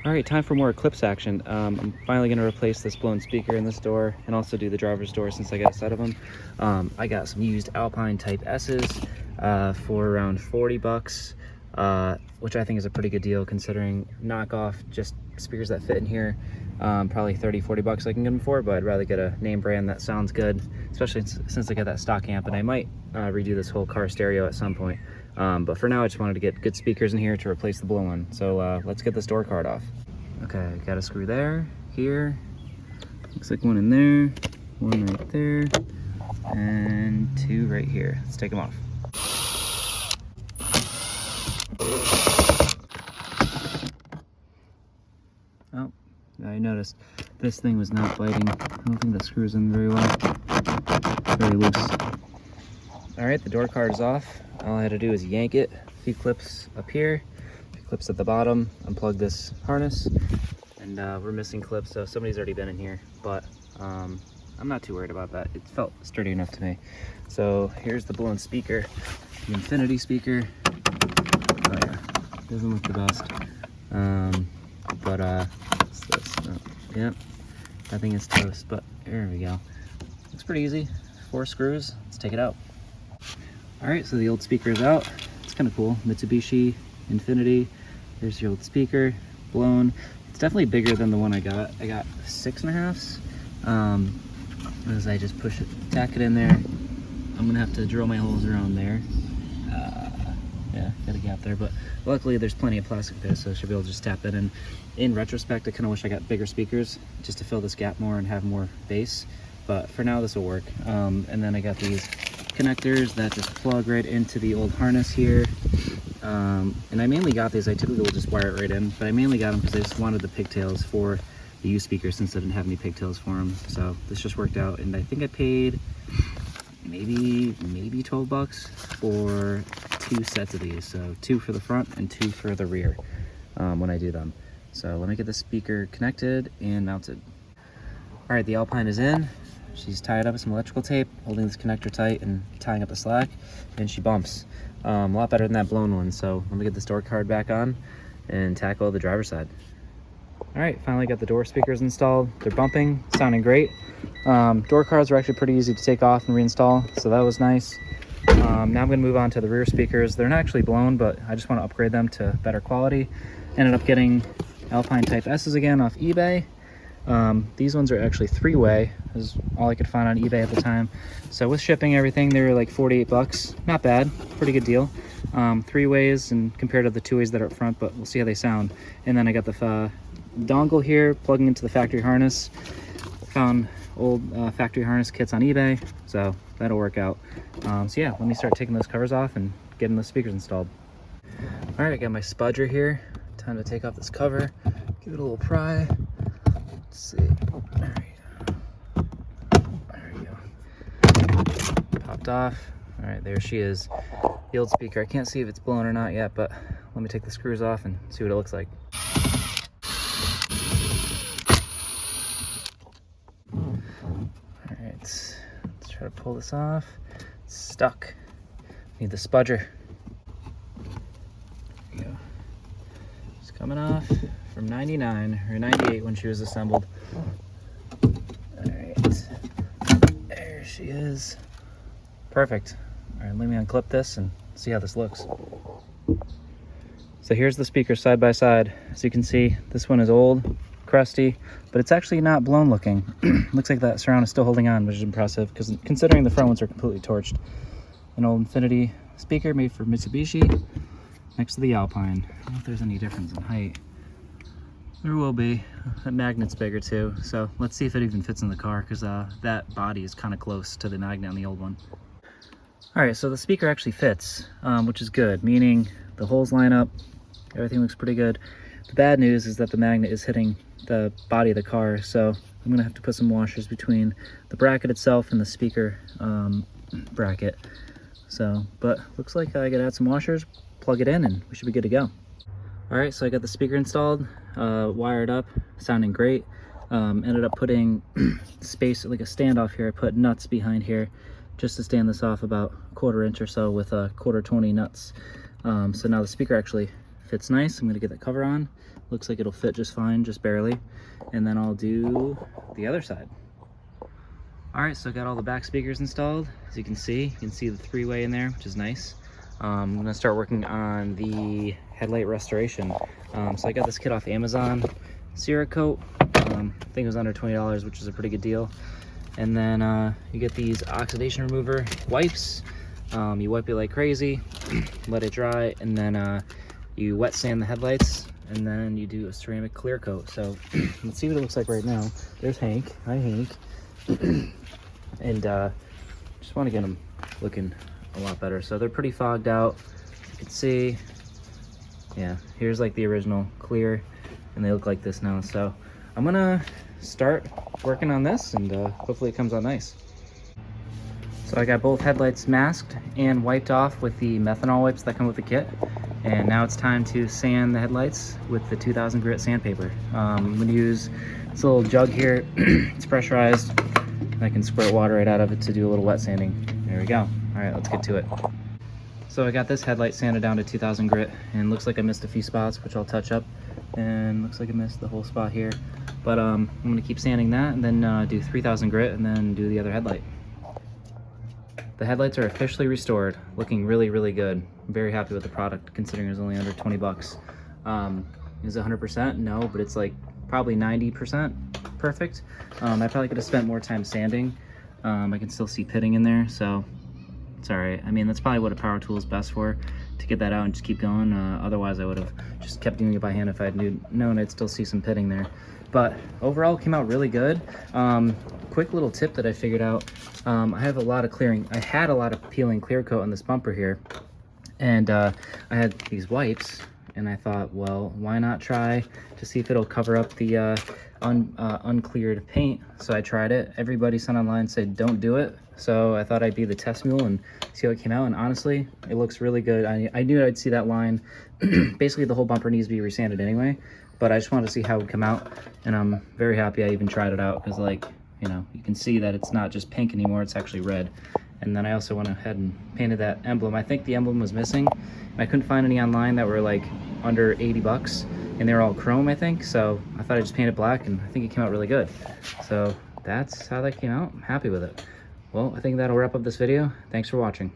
All right, time for more Eclipse action. I'm finally going to replace this blown speaker in this door and also do the driver's door since I got a set of them. I got some used Alpine Type S's for around 40 bucks, which I think is a pretty good deal considering knockoff just speakers that fit in here. Probably 30-40 bucks I can get them for, but I'd rather get a name brand that sounds good, especially since I got that stock amp, and I might redo this whole car stereo at some point. But for now, I just wanted to get good speakers in here to replace the blown one. So let's get this door card off. Okay, got a screw there, here. Looks like one in there, one right there, and two right here. Let's take them off. Oh, I noticed this thing was not biting. I don't think that screws in very well. Very loose. All right, the door card is off. All I had to do is yank it. A few clips up here, a few clips at the bottom, unplug this harness, and we're missing clips, so somebody's already been in here, but I'm not too worried about that. It felt sturdy enough to me. So here's the blown speaker, the Infinity speaker. Oh yeah, doesn't look the best. What's this? Oh, yep, that thing is toast, but there we go. Looks pretty easy. 4 screws, let's take it out. All right, so the old speaker is out. It's kind of cool. Mitsubishi Infinity. There's your old speaker, blown. It's definitely bigger than the one I got. I got 6.5s. As I just push it, tack it in there. I'm gonna have to drill my holes around there. Yeah, got a gap there, but luckily there's plenty of plastic there, so I should be able to just tap that in. In retrospect, I kind of wish I got bigger speakers just to fill this gap more and have more bass, but for now this will work. And then I got these connectors that just plug right into the old harness here. And I mainly got these, I typically will just wire it right in, but I mainly got them because I just wanted the pigtails for the U speaker since I didn't have any pigtails for them. So this just worked out, and I think I paid maybe 12 bucks for 2 sets of these. So 2 for the front and 2 for the rear when I do them. So let me get the speaker connected and mounted. All right, the Alpine is in. She's tied up with some electrical tape, holding this connector tight and tying up the slack, and she bumps. A lot better than that blown one. So let me get this door card back on and tackle the driver's side. All right, finally got the door speakers installed. They're bumping, sounding great. Door cards are actually pretty easy to take off and reinstall, so that was nice. Now I'm gonna move on to the rear speakers. They're not actually blown, but I just wanna upgrade them to better quality. Ended up getting Alpine Type S's again off eBay. These ones are actually 3-way, is all I could find on eBay at the time. So with shipping and everything, they were like 48 bucks. Not bad, pretty good deal. 3 ways and compared to the 2 ways that are up front, but we'll see how they sound. And then I got the dongle here plugging into the factory harness. Found old factory harness kits on eBay, so that'll work out. So yeah, let me start taking those covers off and getting the speakers installed. All right, I got my spudger here. Time to take off this cover, give it a little pry. Let's see. All right. There we go. Popped off. All right, there she is. The old speaker. I can't see if it's blown or not yet, but let me take the screws off and see what it looks like. All right, let's try to pull this off. It's stuck. Need the spudger. There we go. It's coming off from 99 or 98 when she was assembled. All right, there she is. Perfect. All right, let me unclip this and see how this looks. So here's the speaker side by side. As you can see, this one is old, crusty, but it's actually not blown looking. Looks like that surround is still holding on, which is impressive because considering the front ones are completely torched. An old Infinity speaker made for Mitsubishi next to the Alpine. I don't know if there's any difference in height. There will be. That magnet's bigger too, so let's see if it even fits in the car because that body is kind of close to the magnet on the old one. All right, so the speaker actually fits, which is good, meaning the holes line up, everything looks pretty good. The bad news is that the magnet is hitting the body of the car, so I'm gonna have to put some washers between the bracket itself and the speaker bracket. So, but looks like I gotta add some washers, plug it in, and we should be good to go. All right, so I got the speaker installed, wired up, sounding great. Ended up putting space, like a standoff here. I put nuts behind here just to stand this off about 1/4 inch or so with 1/4 20 nuts. So now the speaker actually fits nice. I'm gonna get the cover on, Looks like it'll fit just fine, just barely. And then I'll do the other side. All right, so I got all the back speakers installed. As you can see the three-way in there, which is nice. I'm gonna start working on the headlight restoration. So I got this kit off Amazon, Cerakote. I think it was under $20, which is a pretty good deal. And then you get these oxidation remover wipes. You wipe it like crazy, let it dry, and then you wet sand the headlights, and then you do a ceramic clear coat. So let's see what it looks like right now. There's Hank. Hi, Hank. And just want to get them looking a lot better. So they're pretty fogged out. You can see, yeah, here's like the original clear, and they look like this now. So I'm gonna start working on this, and hopefully it comes out nice. So I got both headlights masked and wiped off with the methanol wipes that come with the kit. And now it's time to sand the headlights with the 2000 grit sandpaper. I'm gonna use this little jug here. It's pressurized. I can squirt water right out of it to do a little wet sanding. There we go. All right, let's get to it. So I got this headlight sanded down to 2000 grit, and looks like I missed a few spots, which I'll touch up. And looks like I missed the whole spot here. But I'm gonna keep sanding that, and then do 3000 grit, and then do the other headlight. The headlights are officially restored, looking really, really good. I'm very happy with the product, considering it was only under 20 bucks. Is it 100%? No, but it's like probably 90% perfect. I probably could have spent more time sanding. I can still see pitting in there, so it's all right. I mean, that's probably what a power tool is best for, to get that out and just keep going. Otherwise, I would have just kept doing it by hand if I'd known I'd still see some pitting there. But overall, it came out really good. Quick little tip that I figured out. I have a lot of clearing. I had a lot of peeling clear coat on this bumper here, and I had these wipes, and I thought, well, why not try to see if it'll cover up the uncleared paint. So I tried it. Everybody sent online said don't do it. So I thought I'd be the test mule and see how it came out. And honestly, it looks really good. I knew I'd see that line. Basically, the whole bumper needs to be resanded anyway, but I just wanted to see how it would come out. And I'm very happy I even tried it out, because, like, you know, you can see that it's not just pink anymore, it's actually red. And then I also went ahead and painted that emblem. I think the emblem was missing, and I couldn't find any online that were like under 80 bucks, and they were all chrome, I think. So I thought I'd just paint it black, and I think it came out really good. So that's how that came out. I'm happy with it. Well, I think that'll wrap up this video. Thanks for watching.